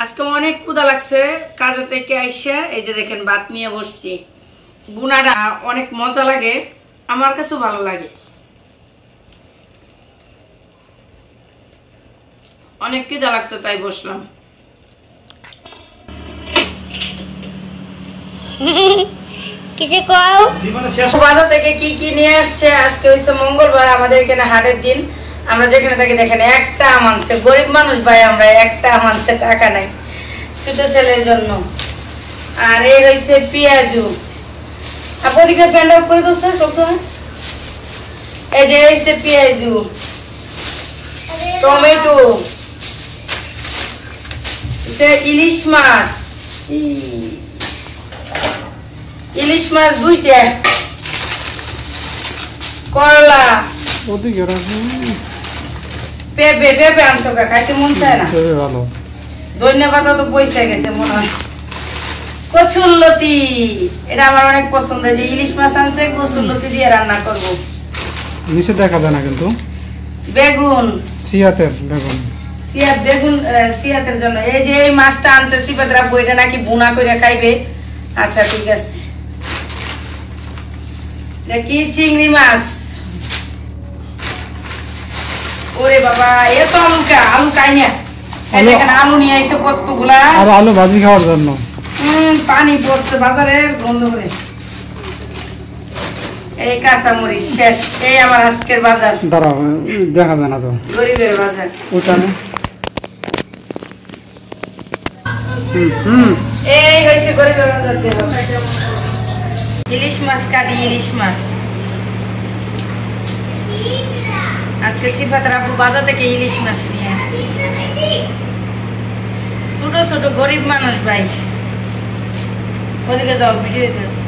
আজকে অনেক ক্ষুধা লাগছে কাজে থেকে আইসা এই যে দেখেন ভাত নিয়ে বসছি। বুনাটা অনেক মজা লাগে, আমার কাছে ভালো লাগে। অনেক ক্ষুধা লাগছে তাই বসলাম। কিসে কও বাজার থেকে কি কি নিয়ে আসছে। আজকে হইছে মঙ্গলবার, আমাদের এখানে হাটের দিন। আমরা যেখানে থাকি দেখেন একটা আম আনছে, গরিব মানুষ ভাই আমরা, একটা আম আনছে, টাকা নাই ছোট ছেলের জন্য। আর এই হইছে পেঁয়াজু, আপনাদেরকে প্যান্ড আপ করে দোস্ত শব্দ। এই যে হইছে পেঁয়াজু, টমেটো, ইলিশ মাছ, ইলিশ মাছ দুইটা, করলা, পেঁপে পেঁপে আনছো, খাইতে মন চায় না। ধন্যবাদ তো পয়সা গেছে মনে হয়। কচুরলতি, এটা আমার অনেক পছন্দ। যে ইলিশ মাছ আনছে, কচুরলতি দিয়ে রান্না করব। নিচে দেখা যায় না কিন্তু। বেগুন, সিয়াতের বেগুন, সিয়াত বেগুন, সিয়াতের জন্য। এই যে এই মাছটা আনছে সিপাতরা, বইটা নাকি বুনা করে খাইবে। আচ্ছা ঠিক আছে। কি চিংড়ি মাছ, ওরে বাবা এত আলু খাই না। দেখেন আলু নিয়ে আইছে কতগুলা, আর আলু ভাজি খাওয়ার জন্য। পানি পড়ছে বাজারে বন্ধ করে। এই কাঁচামরিচ শেষ। এই আমার আজকের বাজার। দাঁড়াও, দেখা যায় না তো, গরিবের বাজার। ওখানে এই হয়েছে গরিবের বাজার। ইলিশ মাছ কাটি, ইলিশ মাছ আজকে সিফাতের আপু বাজার থেকে ইলিশ মাছ নিয়ে আসছে। ছোট ছোট গরিব মানুষ ভাই। ওদিকে যাও, ভিডিও দিতেছে।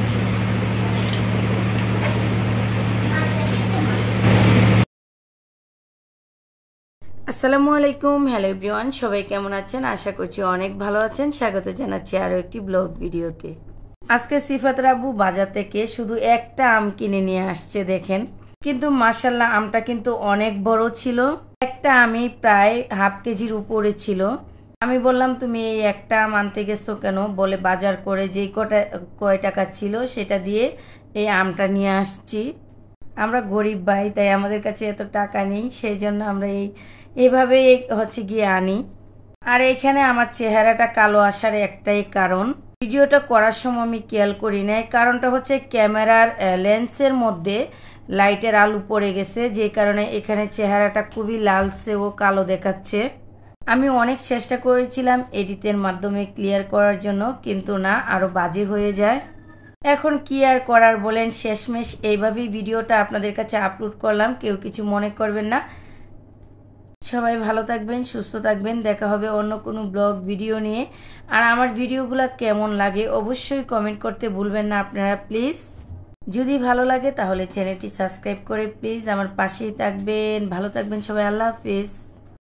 আসসালামু আলাইকুম, হ্যালো এভরিওয়ান, সবাই কেমন আছেন? আশা করছি অনেক ভালো আছেন। স্বাগত জানাচ্ছি আরও একটি ব্লগ ভিডিওতে। আজকে সিফাতের আপু বাজার থেকে শুধু একটা আম কিনে নিয়ে আসছে দেখেন, কিন্তু মাশাআল্লাহ আমটা কিন্তু অনেক বড় ছিল। একটা আমি প্রায় হাফ কেজির উপরে ছিল। আমি বললাম তুমি এই একটা আম আনতে গেছো কেন? বলে বাজার করে যেই কয় টাকা ছিল সেটা দিয়ে এই আমটা নিয়ে আসছি। আমরা গরিব ভাই, তাই আমাদের কাছে এত টাকা নেই, সেই জন্য আমরা এইভাবে হচ্ছে গিয়ে আনি। আর এখানে আমার চেহারাটা কালো আসার একটাই কারণ, ভিডিওটা করার সময় আমি খেয়াল করি নাই। কারণটা হচ্ছে ক্যামেরার লেন্সের মধ্যে লাইটের আলো পড়ে গেছে, যে কারণে এখানে চেহারাটা খুবই লালচে ও কালো দেখাচ্ছে। আমি অনেক চেষ্টা করেছিলাম এডিটের মাধ্যমে ক্লিয়ার করার জন্য, কিন্তু না, আরো বাজে হয়ে যায়। এখন কি আর করার বলেন, শেষমেশ এইভাবেই ভিডিওটা আপনাদের কাছে আপলোড করলাম। কেউ কিছু মনে করবেন না। সবাই ভালো থাকবেন, সুস্থ থাকবেন। দেখা হবে অন্য কোনো ব্লগ ভিডিও নিয়ে। আর আমার ভিডিওগুলো কেমন লাগে অবশ্যই কমেন্ট করতে ভুলবেন না আপনারা প্লিজ। যদি ভালো লাগে তাহলে চ্যানেলটি সাবস্ক্রাইব করে প্লিজ আমার পাশেই থাকবেন। ভালো থাকবেন সবাই, আল্লাহ হাফেজ।